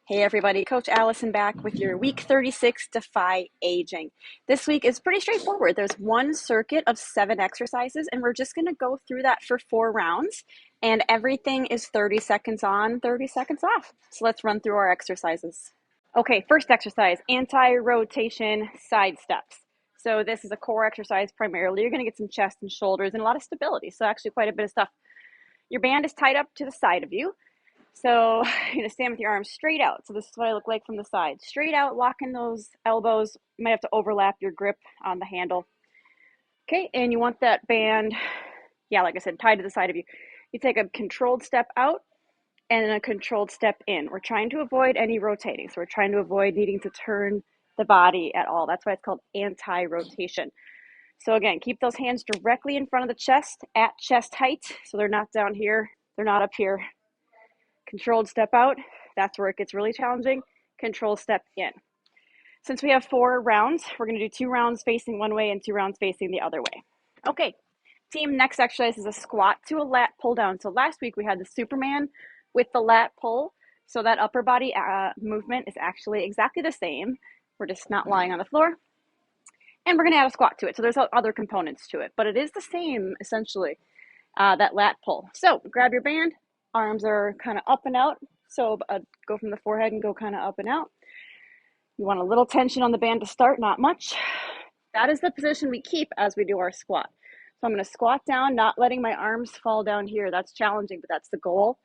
Hey everybody, Coach Allison back with your week 36 Defy Aging. This week is pretty straightforward. There's one circuit of 7 exercises and we're just going to go through that for 4 rounds and everything is 30 seconds on, 30 seconds off. So let's run through our exercises. Okay, first exercise, anti-rotation side steps. So this is a core exercise primarily. You're going to get some chest and shoulders and a lot of stability. So actually quite a bit of stuff. Your band is tied up to the side of you. So you're going to stand with your arms straight out. So this is what I look like from the side. Straight out, locking those elbows. You might have to overlap your grip on the handle. Okay, and you want that band, like I said, tied to the side of you. You take a controlled step out and then a controlled step in. We're trying to avoid any rotating. So we're trying to avoid needing to turn the body at all. That's why it's called anti-rotation. So again, keep those hands directly in front of the chest at chest height. So they're not down here. They're not up here. Controlled step out, that's where it gets really challenging. Control step in. Since we have 4 rounds, we're going to do 2 rounds facing one way and 2 rounds facing the other way. Okay, team, next exercise is a squat to a lat pull down. So last week we had the Superman with the lat pull. So that upper body movement is actually exactly the same. We're just not lying on the floor. And we're going to add a squat to it. So there's other components to it, but it is the same essentially, that lat pull. So grab your band. Arms are kind of up and out. So go from the forehead and go kind of up and out. You want a little tension on the band to start, not much. That is the position we keep as we do our squat. So I'm going to squat down, not letting my arms fall down here. That's challenging, but that's the goal.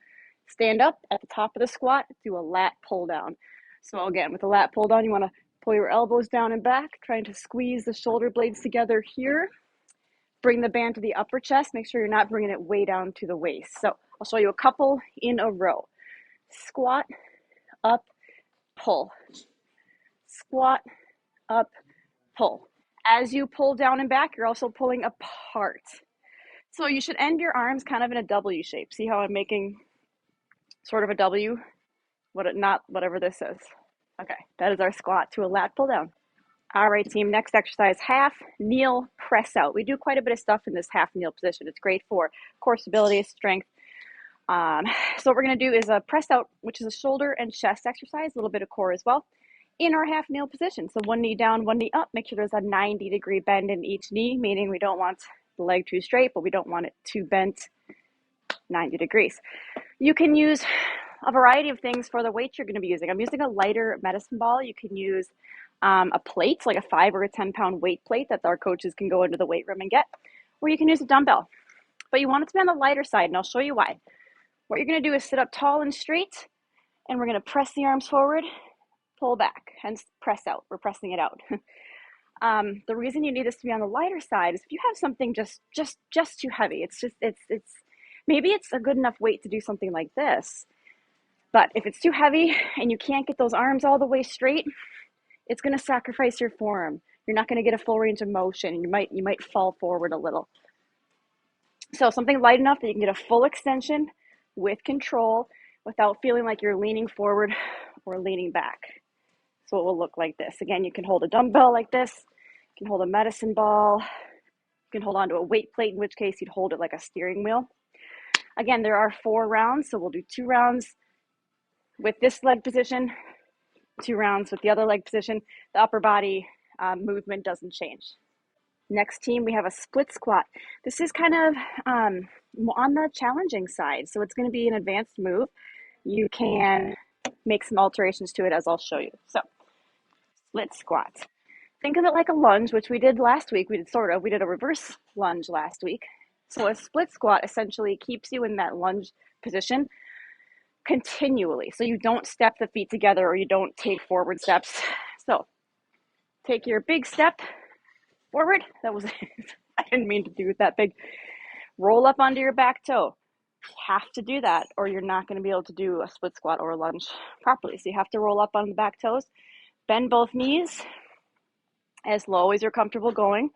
Stand up at the top of the squat, do a lat pull down. So again, with the lat pull down, you want to pull your elbows down and back, trying to squeeze the shoulder blades together here. Bring the band to the upper chest. Make sure you're not bringing it way down to the waist. So I'll show you a couple in a row. Squat, up, pull. Squat, up, pull. As you pull down and back, you're also pulling apart. So you should end your arms kind of in a W shape. See how I'm making sort of a W? Whatever this is. Okay, that is our squat to a lat pull down. All right, team, next exercise, half kneel press out. We do quite a bit of stuff in this half kneel position. It's great for core stability, strength. So what we're going to do is a press out, which is a shoulder and chest exercise, a little bit of core as well, in our half kneel position. So one knee down, one knee up. Make sure there's a 90-degree bend in each knee, meaning we don't want the leg too straight, but we don't want it too bent 90 degrees. You can use a variety of things for the weight you're going to be using. I'm using a lighter medicine ball. You can use a plate, like a 5 or a 10-pound weight plate that our coaches can go into the weight room and get, or you can use a dumbbell. But you want it to be on the lighter side, and I'll show you why. What you're going to do is sit up tall and straight, and we're going to press the arms forward, pull back, hence press out. We're pressing it out. The reason you need this to be on the lighter side is if you have something just too heavy, maybe it's a good enough weight to do something like this, but if it's too heavy and you can't get those arms all the way straight, it's going to sacrifice your forearm. You're not going to get a full range of motion, and you might fall forward a little. So something light enough that you can get a full extension with control without feeling like you're leaning forward or leaning back. So it will look like this. Again, you can hold a dumbbell like this. You can hold a medicine ball. You can hold onto a weight plate, in which case you'd hold it like a steering wheel. Again, there are 4 rounds, so we'll do 2 rounds with this leg position, 2 rounds with the other leg position. The upper body movement doesn't change. Next, team, we have a split squat. This is kind of on the challenging side, so it's going to be an advanced move. You can make some alterations to it, as I'll show you. So, split squat. Think of it like a lunge, which we did last week. We did a reverse lunge last week. So a split squat essentially keeps you in that lunge position continually. So you don't step the feet together or you don't take forward steps. So take your big step forward. That was, I didn't mean to do it that big. Roll up onto your back toe. You have to do that or you're not going to be able to do a split squat or a lunge properly. So you have to roll up on the back toes, bend both knees as low as you're comfortable going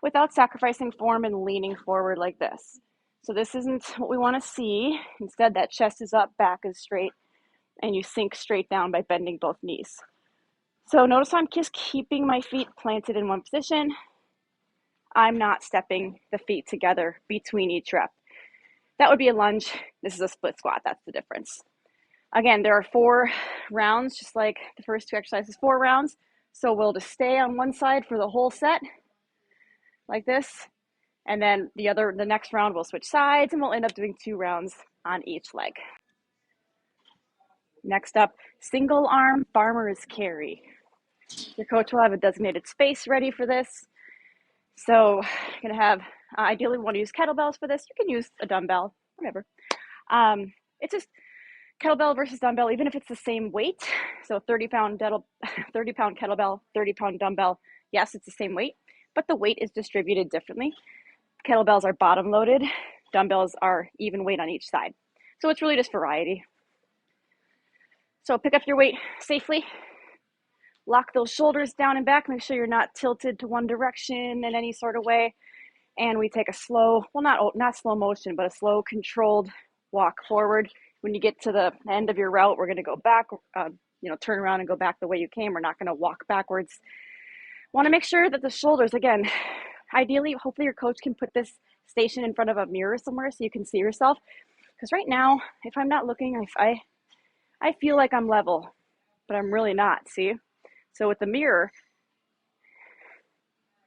without sacrificing form and leaning forward like this. So this isn't what we want to see. Instead, that chest is up, back is straight, and you sink straight down by bending both knees. So notice I'm just keeping my feet planted in one position. I'm not stepping the feet together between each rep. That would be a lunge. This is a split squat. That's the difference. Again, there are 4 rounds, just like the first 2 exercises, 4 rounds. So we'll just stay on one side for the whole set, like this. And then the next round, we'll switch sides and we'll end up doing 2 rounds on each leg. Next up, single arm farmer's carry. Your coach will have a designated space ready for this. So you're gonna have, ideally we want to use kettlebells for this. You can use a dumbbell, whatever. It's just kettlebell versus dumbbell, even if it's the same weight. So 30-pound kettlebell, 30-pound dumbbell. Yes, it's the same weight, but the weight is distributed differently. Kettlebells are bottom loaded. Dumbbells are even weight on each side. So it's really just variety. So pick up your weight safely. Lock those shoulders down and back. Make sure you're not tilted to one direction in any sort of way. And we take a slow, well, not slow motion, but a slow controlled walk forward. When you get to the end of your route, we're going to go back, turn around and go back the way you came. We're not going to walk backwards. Want to make sure that the shoulders, again, ideally, hopefully your coach can put this station in front of a mirror somewhere so you can see yourself. Because right now, if I'm not looking, I feel like I'm level, but I'm really not, see? So with the mirror,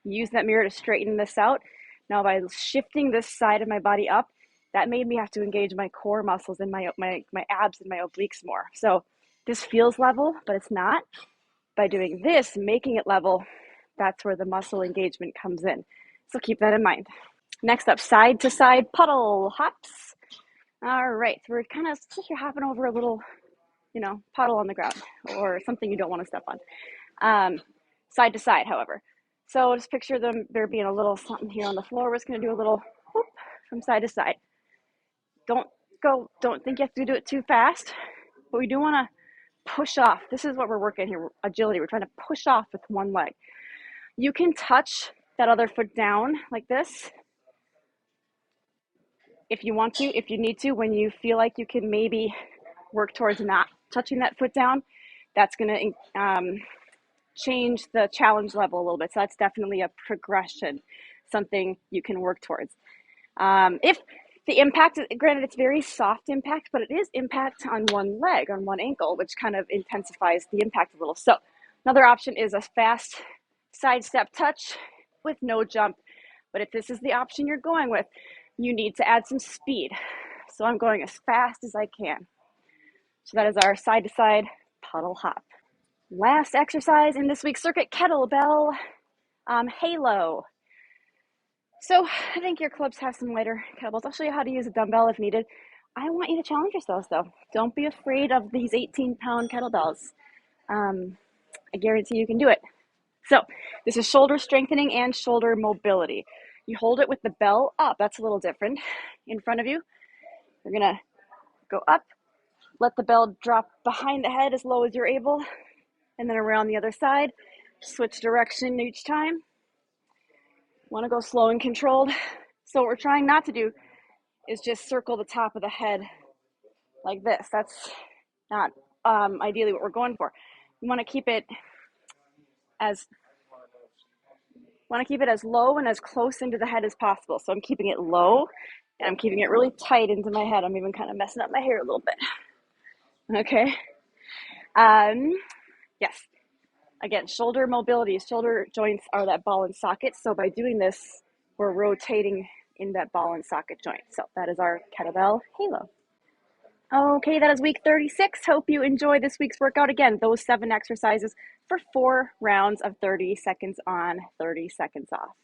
use that mirror to straighten this out. Now by shifting this side of my body up, that made me have to engage my core muscles and my abs and my obliques more. So this feels level, but it's not. By doing this, making it level, that's where the muscle engagement comes in. So keep that in mind. Next up, side to side puddle hops. All right, so we're kind of, you're hopping over a little, puddle on the ground or something you don't want to step on. Side to side, however. So just picture there being a little something here on the floor. We're just going to do a little whoop from side to side. Don't think you have to do it too fast, but we do want to push off. This is what we're working here, agility. We're trying to push off with one leg. You can touch that other foot down like this if you want to, if you need to, when you feel like you can maybe work towards not touching that foot down. That's going to change the challenge level a little bit. So that's definitely a progression, something you can work towards. If the impact, granted it's very soft impact, but it is impact on one leg, on one ankle, which kind of intensifies the impact a little. So another option is a fast side step touch with no jump. But if this is the option you're going with, you need to add some speed. So I'm going as fast as I can. So that is our side to side puddle hop. Last exercise in this week's circuit, Kettlebell Halo. So I think your clubs have some lighter kettlebells. I'll show you how to use a dumbbell if needed. I want you to challenge yourselves though. Don't be afraid of these 18-pound kettlebells. I guarantee you can do it. So this is shoulder strengthening and shoulder mobility. You hold it with the bell up. That's a little different. In front of you, you're gonna go up, let the bell drop behind the head as low as you're able, and then around the other side. Switch direction each time. Want to go slow and controlled. So what we're trying not to do is just circle the top of the head like this. That's not ideally what we're going for. You want to keep it as low and as close into the head as possible. So I'm keeping it low and I'm keeping it really tight into my head. I'm even kind of messing up my hair a little bit. Okay. Yes. Again, shoulder mobility. Shoulder joints are that ball and socket. So by doing this, we're rotating in that ball and socket joint. So that is our Kettlebell Halo. Okay, that is week 36. Hope you enjoyed this week's workout. Again, those 7 exercises for 4 rounds of 30 seconds on, 30 seconds off.